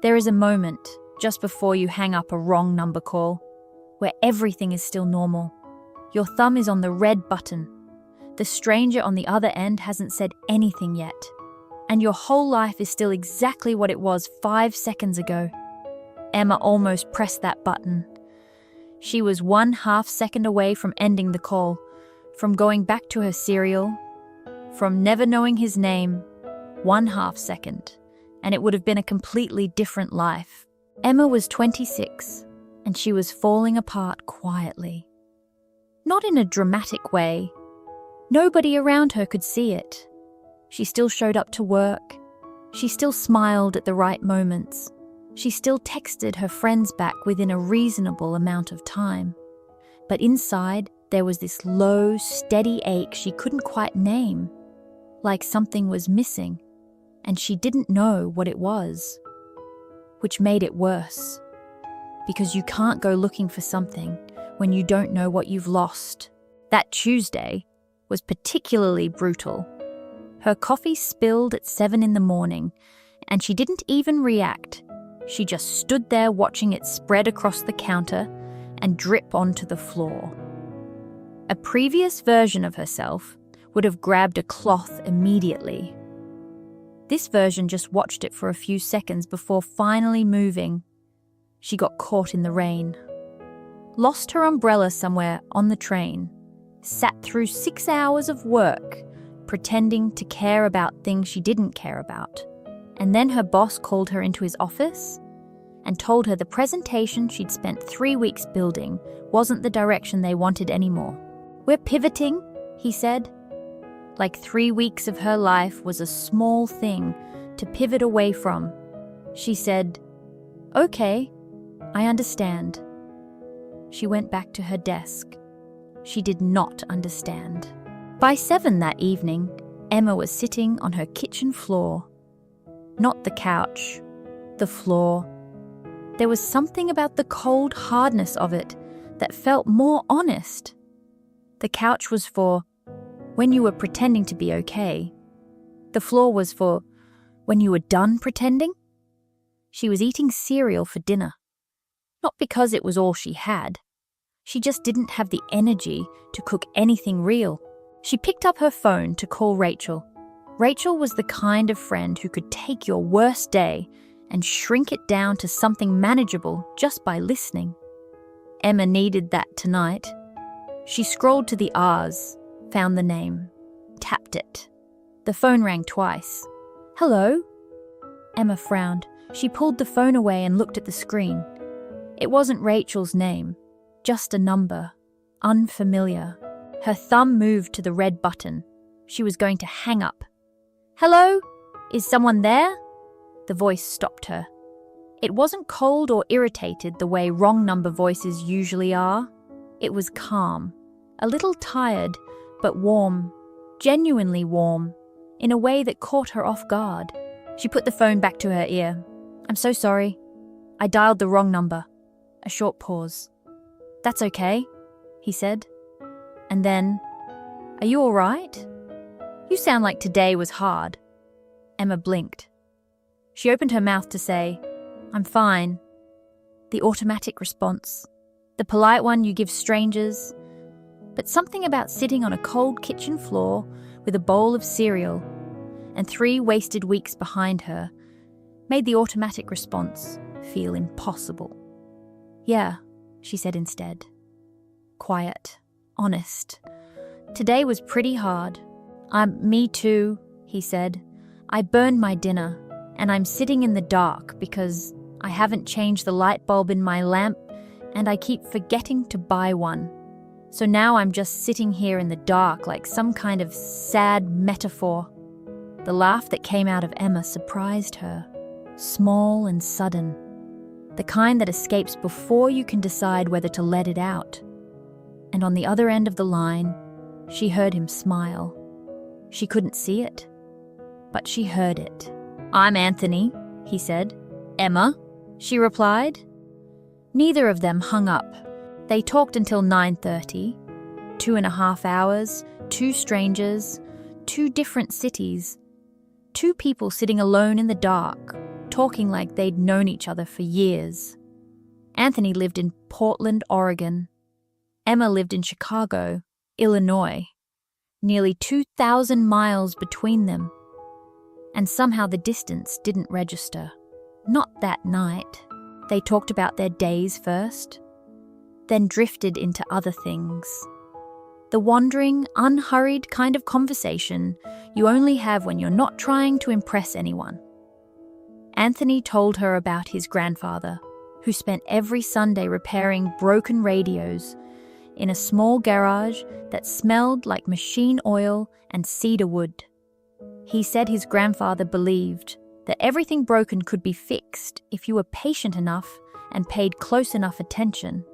There is a moment, just before you hang up a wrong number call, where everything is still normal. Your thumb is on the red button. The stranger on the other end hasn't said anything yet. And your whole life is still exactly what it was 5 seconds ago. Emma almost pressed that button. She was 1/2 second away from ending the call, from going back to her cereal, from never knowing his name, 1/2 second, and it would have been a completely different life. Emma was 26, and she was falling apart quietly. Not in a dramatic way. Nobody around her could see it. She still showed up to work. She still smiled at the right moments. She still texted her friends back within a reasonable amount of time. But inside, there was this low, steady ache she couldn't quite name, like something was missing, and she didn't know what it was. Which made it worse, because you can't go looking for something when you don't know what you've lost. That Tuesday was particularly brutal. Her coffee spilled at 7 in the morning, and she didn't even react. She just stood there watching it spread across the counter and drip onto the floor. A previous version of herself would have grabbed a cloth immediately. This version just watched it for a few seconds before finally moving. She got caught in the rain. Lost her umbrella somewhere on the train. Sat through 6 hours of work, pretending to care about things she didn't care about. And then her boss called her into his office and told her the presentation she'd spent 3 weeks building wasn't the direction they wanted anymore. "We're pivoting," he said. Like 3 weeks of her life was a small thing to pivot away from. She said, "Okay, I understand." She went back to her desk. She did not understand. By 7 that evening, Emma was sitting on her kitchen floor. Not the couch, the floor. There was something about the cold hardness of it that felt more honest. The couch was for when you were pretending to be okay. The floor was for when you were done pretending. She was eating cereal for dinner. Not because it was all she had. She just didn't have the energy to cook anything real. She picked up her phone to call Rachel. Rachel was the kind of friend who could take your worst day and shrink it down to something manageable just by listening. Emma needed that tonight. She scrolled to the R's, found the name, tapped it. The phone rang twice. "Hello?" Emma frowned. She pulled the phone away and looked at the screen. It wasn't Rachel's name, just a number, unfamiliar. Her thumb moved to the red button. She was going to hang up. "Hello? Is someone there?" The voice stopped her. It wasn't cold or irritated the way wrong number voices usually are. It was calm, a little tired, but warm, genuinely warm, in a way that caught her off guard. She put the phone back to her ear. "I'm so sorry. I dialed the wrong number." A short pause. "That's okay," he said. And then, "Are you all right? You sound like today was hard." Emma blinked. She opened her mouth to say, "I'm fine." The automatic response. The polite one you give strangers. But something about sitting on a cold kitchen floor with a bowl of cereal and 3 wasted weeks behind her made the automatic response feel impossible. "Yeah," she said instead. Quiet, honest. "Today was pretty hard." Me too," he said. "I burned my dinner, and I'm sitting in the dark because I haven't changed the light bulb in my lamp, and I keep forgetting to buy one. So now I'm just sitting here in the dark like some kind of sad metaphor." The laugh that came out of Emma surprised her. Small and sudden. The kind that escapes before you can decide whether to let it out. And on the other end of the line, she heard him smile. She couldn't see it, but she heard it. "I'm Anthony," he said. "Emma," she replied. Neither of them hung up. They talked until 9:30. 2.5 hours, 2 strangers, 2 different cities. 2 people sitting alone in the dark, talking like they'd known each other for years. Anthony lived in Portland, Oregon. Emma lived in Chicago, Illinois. Nearly 2,000 miles between them. And somehow the distance didn't register. Not that night. They talked about their days first, then drifted into other things. The wandering, unhurried kind of conversation you only have when you're not trying to impress anyone. Anthony told her about his grandfather, who spent every Sunday repairing broken radios in a small garage that smelled like machine oil and cedar wood. He said his grandfather believed that everything broken could be fixed if you were patient enough and paid close enough attention.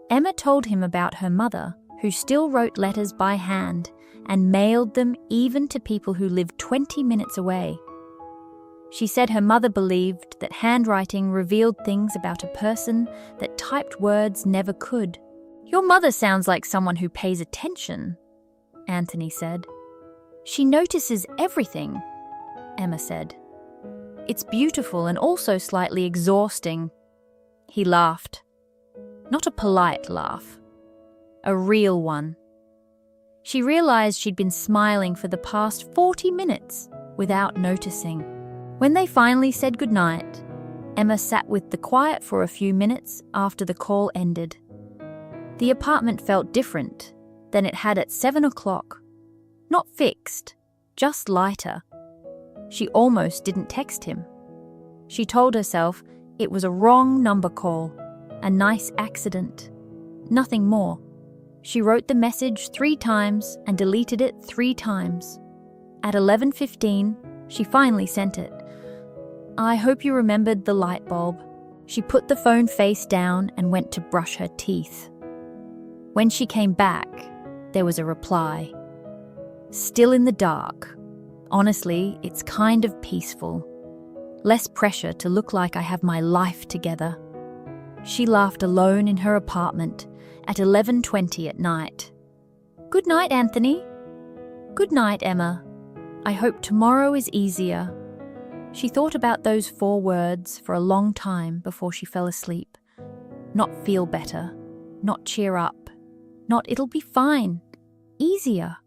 Emma told him about her mother, who still wrote letters by hand and mailed them even to people who lived 20 minutes away. She said her mother believed that handwriting revealed things about a person that typed words never could. "Your mother sounds like someone who pays attention," Anthony said. "She notices everything," Emma said. "It's beautiful and also slightly exhausting." He laughed. Not a polite laugh. A real one. She realized she'd been smiling for the past 40 minutes without noticing. When they finally said goodnight, Emma sat with the quiet for a few minutes after the call ended. The apartment felt different than it had at 7 o'clock. Not fixed, just lighter. She almost didn't text him. She told herself it was a wrong number call, a nice accident. Nothing more. She wrote the message 3 times and deleted it 3 times. At 11:15, she finally sent it. "I hope you remembered the light bulb." She put the phone face down and went to brush her teeth. When she came back, there was a reply. "Still in the dark. Honestly, it's kind of peaceful. Less pressure to look like I have my life together." She laughed alone in her apartment at 11:20 at night. "Good night, Anthony." "Good night, Emma. I hope tomorrow is easier." She thought about those 4 words for a long time before she fell asleep. Not feel better, not cheer up, not it'll be fine, easier.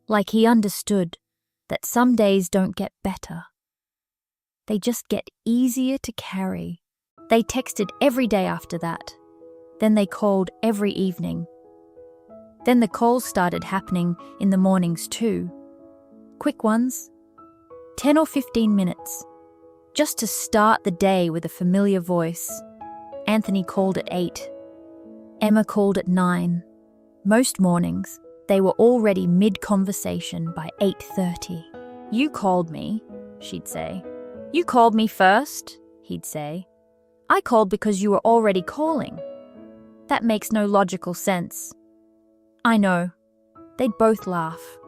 Like he understood that some days don't get better. They just get easier to carry. They texted every day after that. Then they called every evening. Then the calls started happening in the mornings too. Quick ones, 10 or 15 minutes, just to start the day with a familiar voice. Anthony called at 8. Emma called at 9. Most mornings, they were already mid-conversation by 8:30. "You called me," she'd say. "You called me first," he'd say. "I called because you were already calling." "That makes no logical sense." "I know." They'd both laugh.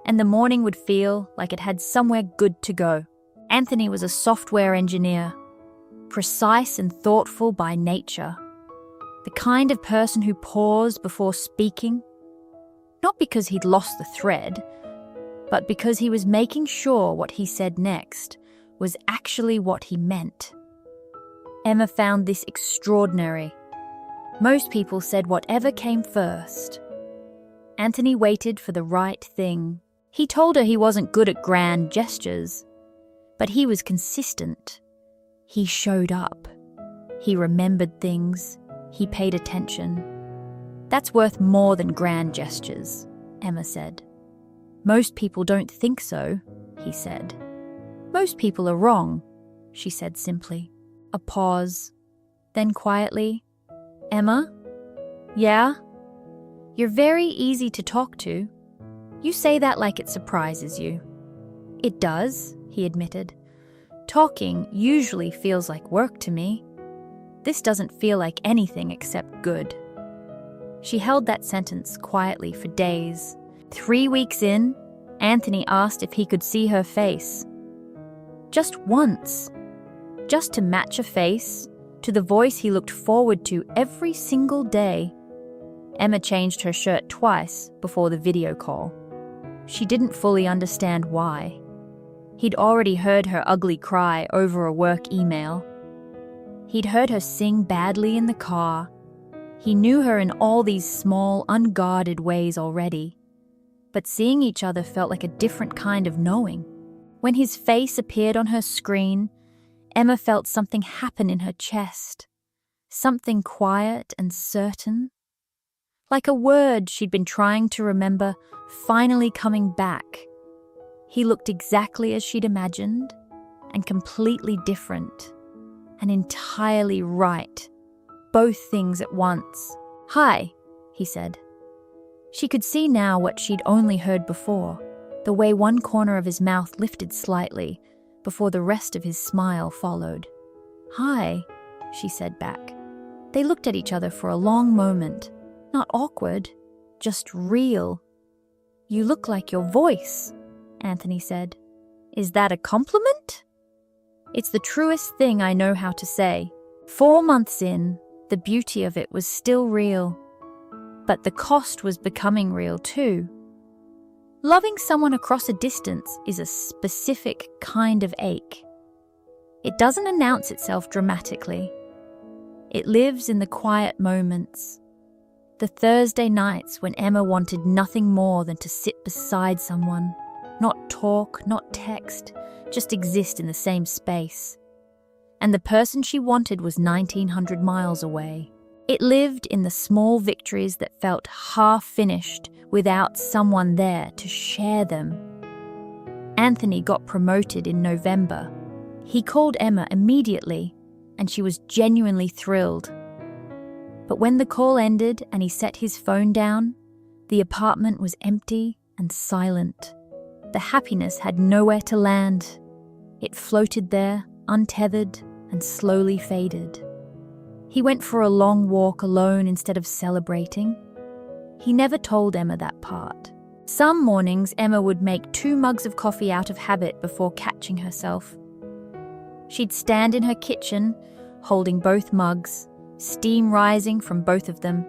And the morning would feel like it had somewhere good to go. Anthony was a software engineer, precise and thoughtful by nature. The kind of person who paused before speaking, not because he'd lost the thread, but because he was making sure what he said next was actually what he meant. Emma found this extraordinary. Most people said whatever came first. Anthony waited for the right thing. He told her he wasn't good at grand gestures, but he was consistent. He showed up. He remembered things. He paid attention. "That's worth more than grand gestures," Emma said. "Most people don't think so," he said. "Most people are wrong," she said simply. A pause. Then quietly, "Emma? Yeah? You're very easy to talk to. You say that like it surprises you." "It does," he admitted. "Talking usually feels like work to me. This doesn't feel like anything except good." She held that sentence quietly for days. 3 weeks in, Anthony asked if he could see her face. Just once. Just to match a face to the voice he looked forward to every single day. Emma changed her shirt twice before the video call. She didn't fully understand why. He'd already heard her ugly cry over a work email. He'd heard her sing badly in the car. He knew her in all these small, unguarded ways already. But seeing each other felt like a different kind of knowing. When his face appeared on her screen, Emma felt something happen in her chest. Something quiet and certain. Like a word she'd been trying to remember, finally coming back. He looked exactly as she'd imagined, and completely different, and entirely right. Both things at once. "Hi," he said. She could see now what she'd only heard before, the way one corner of his mouth lifted slightly before the rest of his smile followed. "Hi," she said back. They looked at each other for a long moment. Not awkward, just real. "You look like your voice," Anthony said. "Is that a compliment?" "It's the truest thing I know how to say." 4 months in, the beauty of it was still real. But the cost was becoming real too. Loving someone across a distance is a specific kind of ache. It doesn't announce itself dramatically. It lives in the quiet moments. The Thursday nights when Emma wanted nothing more than to sit beside someone, not talk, not text, just exist in the same space. And the person she wanted was 1,900 miles away. It lived in the small victories that felt half-finished without someone there to share them. Anthony got promoted in November. He called Emma immediately, and she was genuinely thrilled. But when the call ended and he set his phone down, the apartment was empty and silent. The happiness had nowhere to land. It floated there, untethered, and slowly faded. He went for a long walk alone instead of celebrating. He never told Emma that part. Some mornings, Emma would make 2 mugs of coffee out of habit before catching herself. She'd stand in her kitchen, holding both mugs, steam rising from both of them,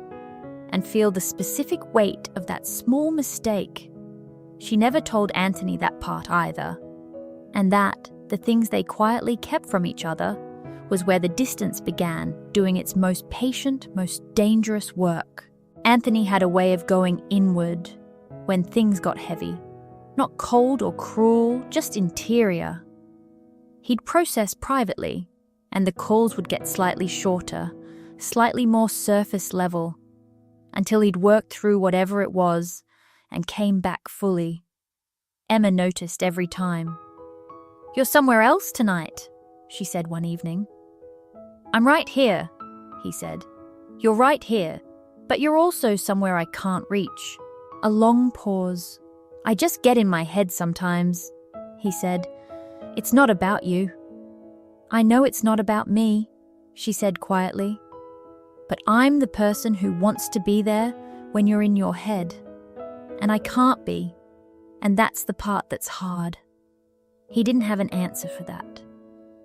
and feel the specific weight of that small mistake. She never told Anthony that part either. And that, the things they quietly kept from each other, was where the distance began, doing its most patient, most dangerous work. Anthony had a way of going inward when things got heavy. Not cold or cruel, just interior. He'd process privately, and the calls would get slightly shorter, slightly more surface level, until he'd worked through whatever it was and came back fully. Emma noticed every time. "You're somewhere else tonight," she said one evening. "I'm right here," he said. "You're right here, but you're also somewhere I can't reach." A long pause. "I just get in my head sometimes," he said. "It's not about you." "I know it's not about me," she said quietly. "But I'm the person who wants to be there when you're in your head. And I can't be. And that's the part that's hard." He didn't have an answer for that,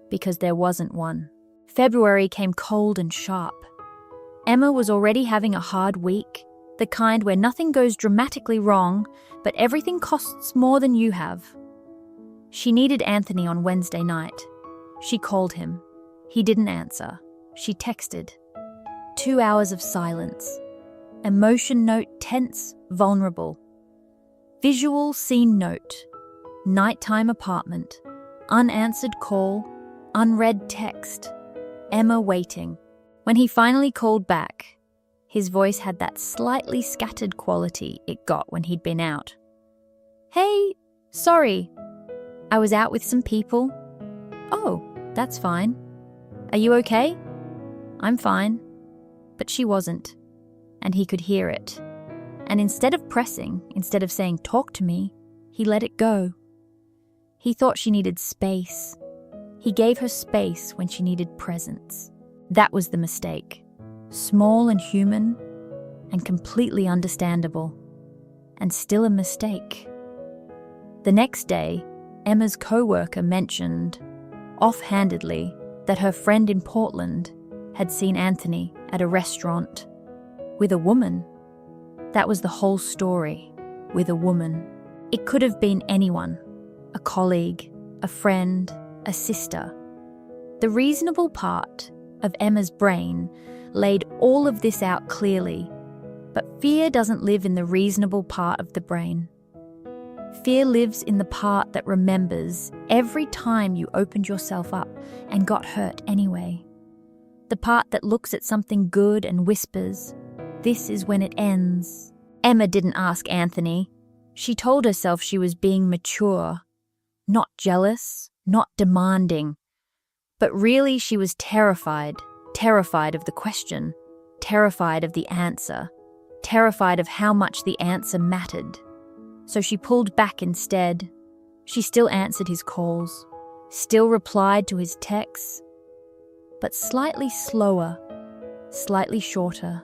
because there wasn't one. February came cold and sharp. Emma was already having a hard week, the kind where nothing goes dramatically wrong, but everything costs more than you have. She needed Anthony on Wednesday night. She called him. He didn't answer. She texted. 2 hours of silence. Emotion note tense, vulnerable. Visual scene note. Nighttime apartment. Unanswered call. Unread text. Emma waiting. When he finally called back, his voice had that slightly scattered quality it got when he'd been out. "Hey, sorry. I was out with some people." "Oh, that's fine. Are you okay?" "I'm fine." But she wasn't, and he could hear it. And instead of pressing, instead of saying, "Talk to me," he let it go. He thought she needed space. He gave her space when she needed presence. That was the mistake. Small and human, and completely understandable. And still a mistake. The next day, Emma's co-worker mentioned, offhandedly, that her friend in Portland had seen Anthony at a restaurant. With a woman. That was the whole story. With a woman. It could have been anyone. A colleague, a friend, a sister. The reasonable part of Emma's brain laid all of this out clearly, but fear doesn't live in the reasonable part of the brain. Fear lives in the part that remembers every time you opened yourself up and got hurt anyway. The part that looks at something good and whispers, "This is when it ends." Emma didn't ask Anthony. She told herself she was being mature, not jealous, not demanding. But really she was terrified of the question, terrified of the answer, terrified of how much the answer mattered. So she pulled back instead. She still answered his calls, still replied to his texts, but slightly slower, slightly shorter.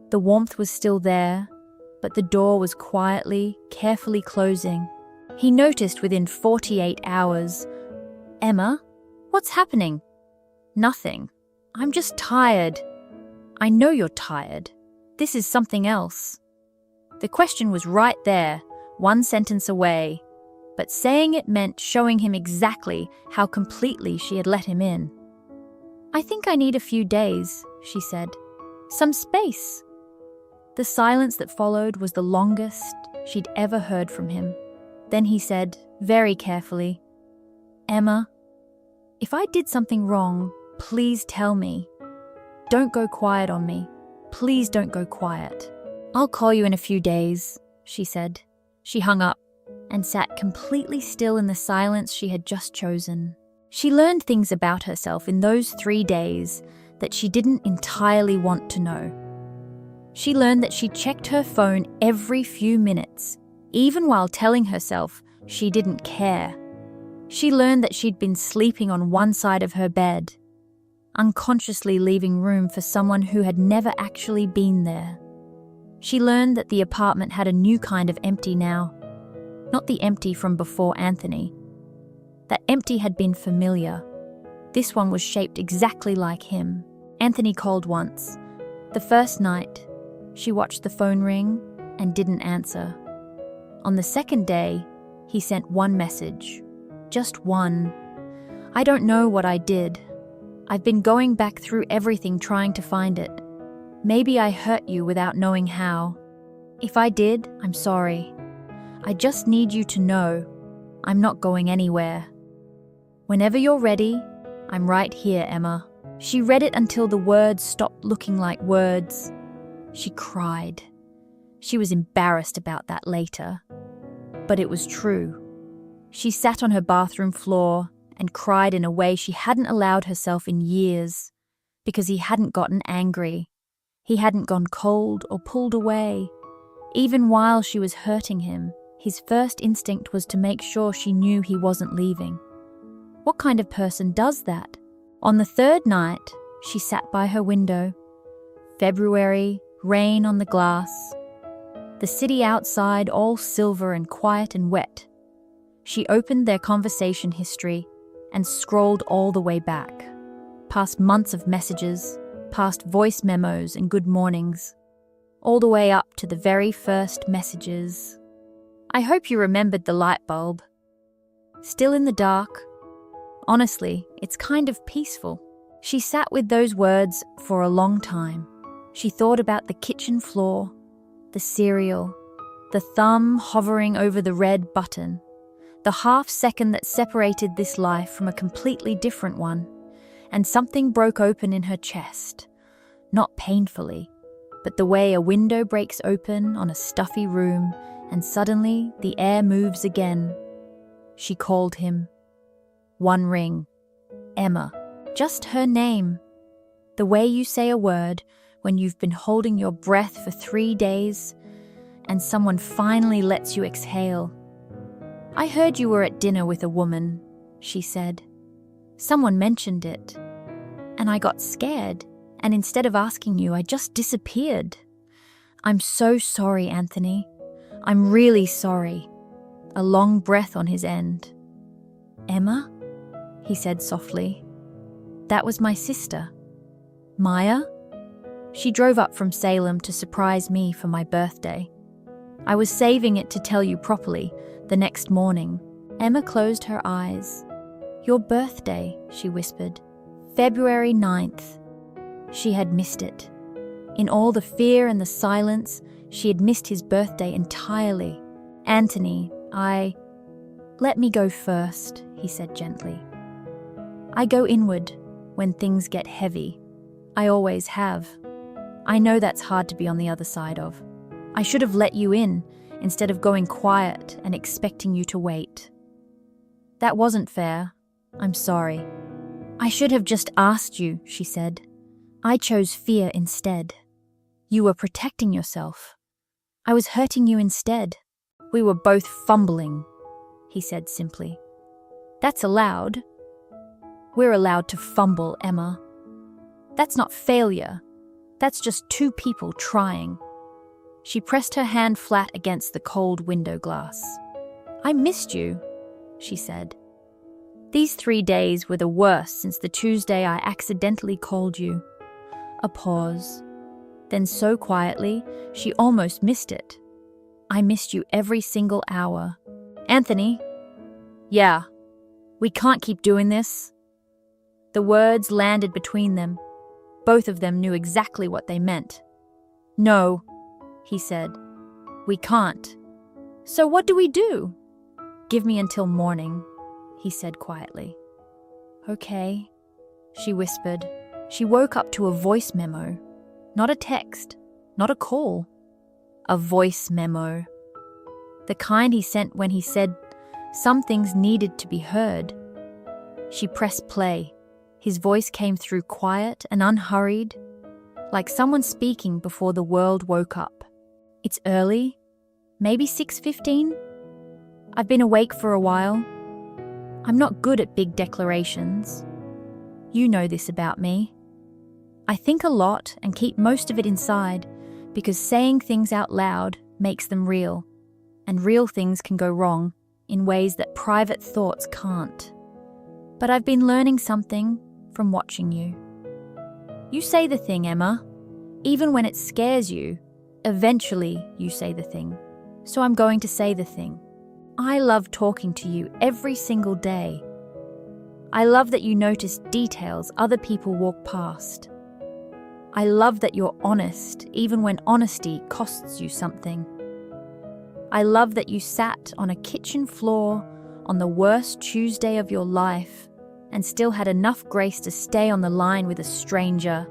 The warmth was still there, but the door was quietly, carefully closing. He noticed within 48 hours, "Emma, what's happening?" "Nothing. I'm just tired." "I know you're tired. This is something else." The question was right there, one sentence away, but saying it meant showing him exactly how completely she had let him in. "I think I need a few days," she said. "Some space." The silence that followed was the longest she'd ever heard from him. Then he said, very carefully, "Emma, if I did something wrong, please tell me. Don't go quiet on me. Please don't go quiet." "I'll call you in a few days," she said. She hung up and sat completely still in the silence she had just chosen. She learned things about herself in those 3 days that she didn't entirely want to know. She learned that she checked her phone every few minutes, even while telling herself she didn't care. She learned that she'd been sleeping on one side of her bed, unconsciously leaving room for someone who had never actually been there. She learned that the apartment had a new kind of empty now, not the empty from before Anthony. That empty had been familiar. This one was shaped exactly like him. Anthony called once. The first night, she watched the phone ring and didn't answer. On the second day, he sent one message. Just one. "I don't know what I did. I've been going back through everything trying to find it. Maybe I hurt you without knowing how. If I did, I'm sorry. I just need you to know I'm not going anywhere. Whenever you're ready, I'm right here, Emma." She read it until the words stopped looking like words. She cried. She was embarrassed about that later. But it was true. She sat on her bathroom floor and cried in a way she hadn't allowed herself in years, because he hadn't gotten angry. He hadn't gone cold or pulled away. Even while she was hurting him, his first instinct was to make sure she knew he wasn't leaving. What kind of person does that? On the third night, she sat by her window. February, rain on the glass. The city outside all silver and quiet and wet. She opened their conversation history and scrolled all the way back, past months of messages, past voice memos and good mornings, all the way up to the very first messages. "I hope you remembered the light bulb." Still in the dark. Honestly, it's kind of peaceful. She sat with those words for a long time. She thought about the kitchen floor, the cereal, the thumb hovering over the red button, the half second that separated this life from a completely different one, and something broke open in her chest. Not painfully, but the way a window breaks open on a stuffy room and suddenly the air moves again. She called him. One ring. Emma. Just her name. The way you say a word when you've been holding your breath for 3 days and someone finally lets you exhale. "I heard you were at dinner with a woman," she said. "Someone mentioned it. And I got scared, and instead of asking you, I just disappeared. I'm so sorry, Anthony. I'm really sorry." A long breath on his end. "Emma?" he said softly. "That was my sister. Maya? She drove up from Salem to surprise me for my birthday. I was saving it to tell you properly the next morning, Emma closed her eyes. "Your birthday," she whispered. "February 9th. She had missed it. In all the fear and the silence, she had missed his birthday entirely. "Anthony, Let me go first," he said gently. "I go inward when things get heavy. I always have. I know that's hard to be on the other side of. I should have let you in instead of going quiet and expecting you to wait. That wasn't fair. I'm sorry. I should have just asked you," she said. "I chose fear instead. You were protecting yourself. I was hurting you instead. We were both fumbling," he said simply. "That's allowed. We're allowed to fumble, Emma. That's not failure. That's just two people trying." She pressed her hand flat against the cold window glass. "I missed you," she said. "These 3 days were the worst since the Tuesday I accidentally called you." A pause. Then so quietly, she almost missed it. "I missed you every single hour. Anthony." "Yeah. We can't keep doing this." The words landed between them. Both of them knew exactly what they meant. "No," he said. "We can't." "So what do we do?" "Give me until morning," he said quietly. "Okay," she whispered. She woke up to a voice memo. Not a text, not a call. A voice memo. The kind he sent when he said some things needed to be heard. She pressed play. His voice came through quiet and unhurried, like someone speaking before the world woke up. "It's early, maybe 6:15. I've been awake for a while. I'm not good at big declarations. You know this about me. I think a lot and keep most of it inside because saying things out loud makes them real, and real things can go wrong in ways that private thoughts can't. But I've been learning something from watching you. You say the thing, Emma. Even when it scares you, eventually you say the thing. So I'm going to say the thing. I love talking to you every single day. I love that you notice details other people walk past. I love that you're honest, even when honesty costs you something. I love that you sat on a kitchen floor on the worst Tuesday of your life and still had enough grace to stay on the line with a stranger.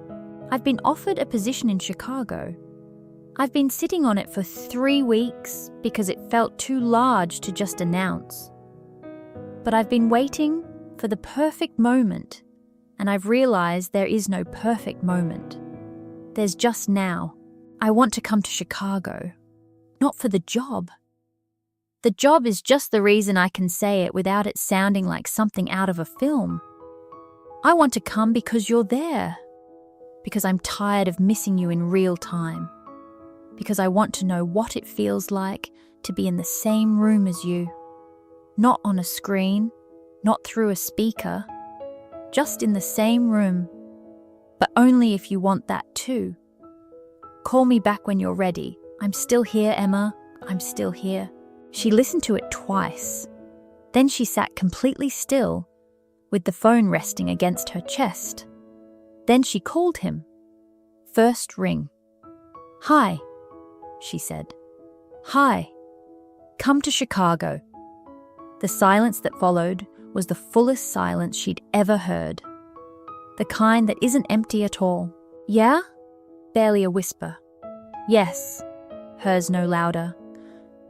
I've been offered a position in Chicago. I've been sitting on it for 3 weeks because it felt too large to just announce. But I've been waiting for the perfect moment, and I've realized there is no perfect moment. There's just now. I want to come to Chicago, not for the job. The job is just the reason I can say it without it sounding like something out of a film. I want to come because you're there, because I'm tired of missing you in real time, because I want to know what it feels like to be in the same room as you, not on a screen, not through a speaker, just in the same room, but only if you want that too. Call me back when you're ready. I'm still here, Emma. I'm still here. She listened to it twice. Then she sat completely still, with the phone resting against her chest. Then she called him. First ring. "Hi," she said. "Hi. Come to Chicago." The silence that followed was the fullest silence she'd ever heard. The kind that isn't empty at all. "Yeah?" Barely a whisper. "Yes." Hers no louder.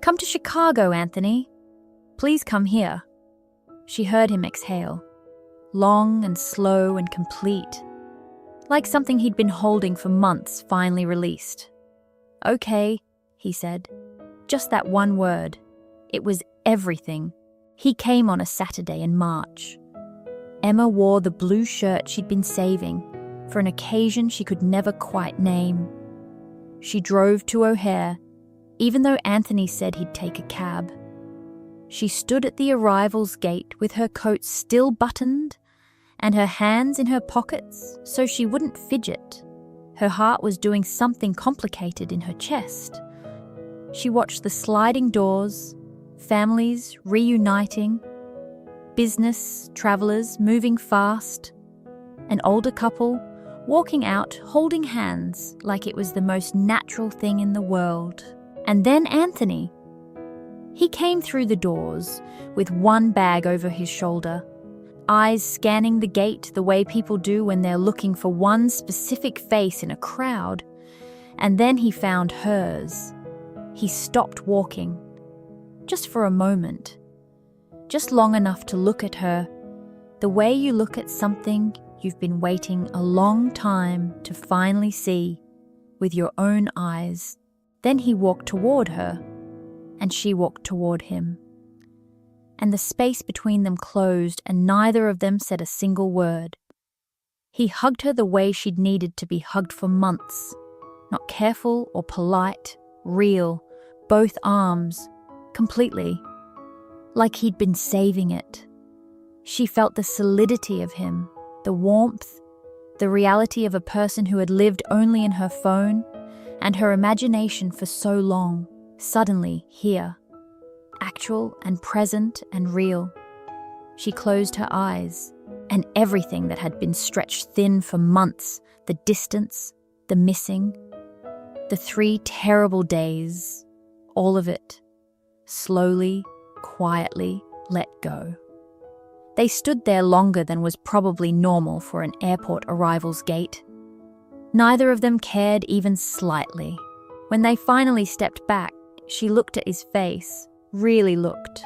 "Come to Chicago, Anthony. Please come here." She heard him exhale. Long and slow and complete. Like something he'd been holding for months finally released. "Okay," he said. Just that one word. It was everything. He came on a Saturday in March. Emma wore the blue shirt she'd been saving for an occasion she could never quite name. She drove to O'Hare, even though Anthony said he'd take a cab. She stood at the arrivals gate with her coat still buttoned and her hands in her pockets so she wouldn't fidget. Her heart was doing something complicated in her chest. She watched the sliding doors, families reuniting, business, travelers moving fast, an older couple walking out holding hands like it was the most natural thing in the world. And then Anthony. He came through the doors with one bag over his shoulder, eyes scanning the gate the way people do when they're looking for one specific face in a crowd. And then he found hers. He stopped walking, just for a moment, just long enough to look at her, the way you look at something you've been waiting a long time to finally see with your own eyes. Then he walked toward her, and she walked toward him. And the space between them closed, and neither of them said a single word. He hugged her the way she'd needed to be hugged for months, not careful or polite, real, both arms, completely, like he'd been saving it. She felt the solidity of him, the warmth, the reality of a person who had lived only in her phone and her imagination for so long, suddenly here, actual and present and real. She closed her eyes, and everything that had been stretched thin for months, the distance, the missing, the 3 terrible days, all of it, slowly, quietly let go. They stood there longer than was probably normal for an airport arrivals gate. Neither of them cared even slightly. When they finally stepped back, she looked at his face, really looked,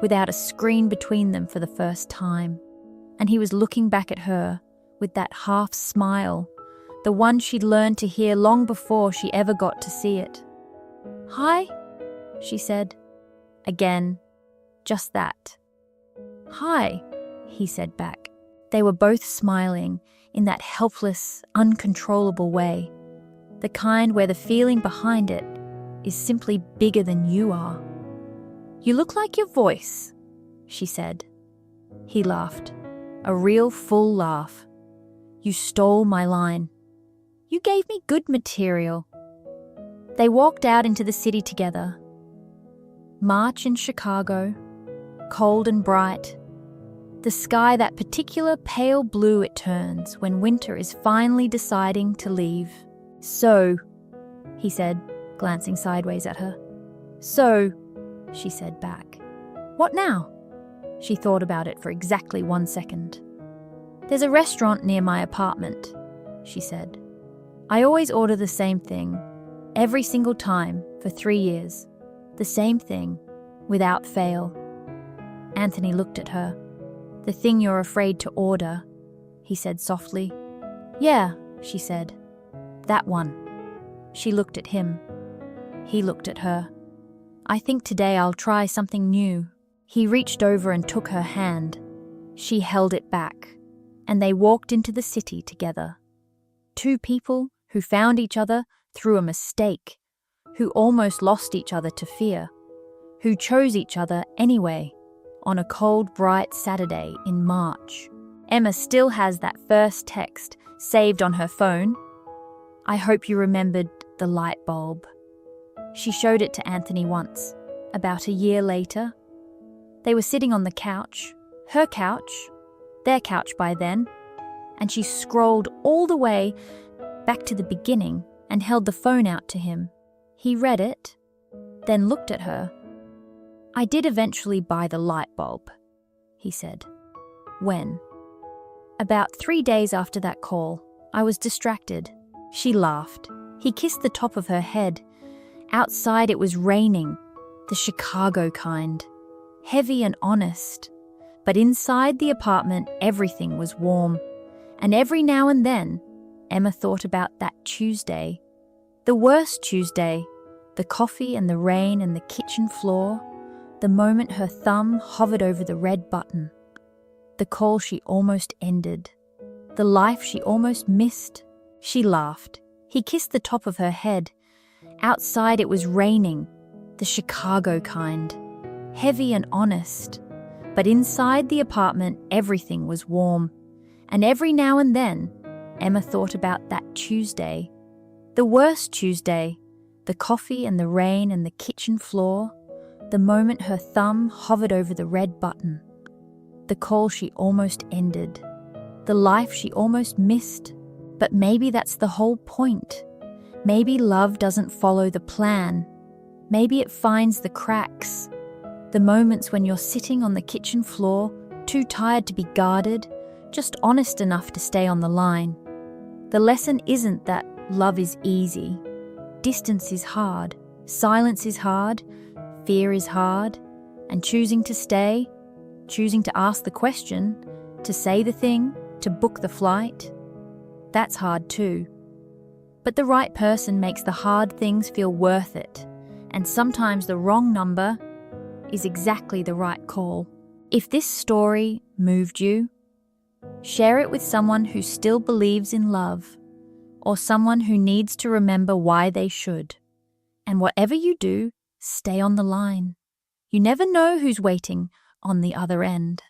without a screen between them for the first time. And he was looking back at her with that half smile, the one she'd learned to hear long before she ever got to see it. "Hi," she said. Again, just that. "Hi," he said back. They were both smiling in that helpless, uncontrollable way, the kind where the feeling behind it is simply bigger than you are. "You look like your voice," she said. He laughed, a real full laugh. "You stole my line. You gave me good material." They walked out into the city together. March in Chicago, cold and bright. The sky that particular pale blue it turns when winter is finally deciding to leave. "So," he said, glancing sideways at her. "So," she said back. "What now?" She thought about it for exactly 1 second. "There's a restaurant near my apartment," she said. "I always order the same thing, every single time, for 3 years. The same thing, without fail." Anthony looked at her. "The thing you're afraid to order," he said softly. "Yeah," she said. "That one." She looked at him. He looked at her. "I think today I'll try something new." He reached over and took her hand. She held it back, and they walked into the city together. 2 people who found each other through a mistake, who almost lost each other to fear, who chose each other anyway, on a cold, bright Saturday in March. Emma still has that first text saved on her phone. "I hope you remembered the light bulb." She showed it to Anthony once, about a year later. They were sitting on the couch, her couch, their couch by then, and she scrolled all the way back to the beginning and held the phone out to him. He read it, then looked at her. "I did eventually buy the light bulb," he said. "When?" "About 3 days after that call. I was distracted." She laughed. He kissed the top of her head. Outside it was raining, the Chicago kind, heavy and honest. But inside the apartment everything was warm. And every now and then, Emma thought about that Tuesday. The worst Tuesday, the coffee and the rain and the kitchen floor, the moment her thumb hovered over the red button, the call she almost ended, the life she almost missed. She laughed. He kissed the top of her head. Outside it was raining, the Chicago kind, heavy and honest. But inside the apartment everything was warm. And every now and then, Emma thought about that Tuesday, the worst Tuesday, the coffee and the rain and the kitchen floor, the moment her thumb hovered over the red button, the call she almost ended, the life she almost missed. But maybe that's the whole point. Maybe love doesn't follow the plan. Maybe it finds the cracks, the moments when you're sitting on the kitchen floor, too tired to be guarded, just honest enough to stay on the line. The lesson isn't that love is easy. Distance is hard, silence is hard, fear is hard, and choosing to stay, choosing to ask the question, to say the thing, to book the flight, that's hard too. But the right person makes the hard things feel worth it, and sometimes the wrong number is exactly the right call. If this story moved you, share it with someone who still believes in love, or someone who needs to remember why they should. And whatever you do, stay on the line. You never know who's waiting on the other end.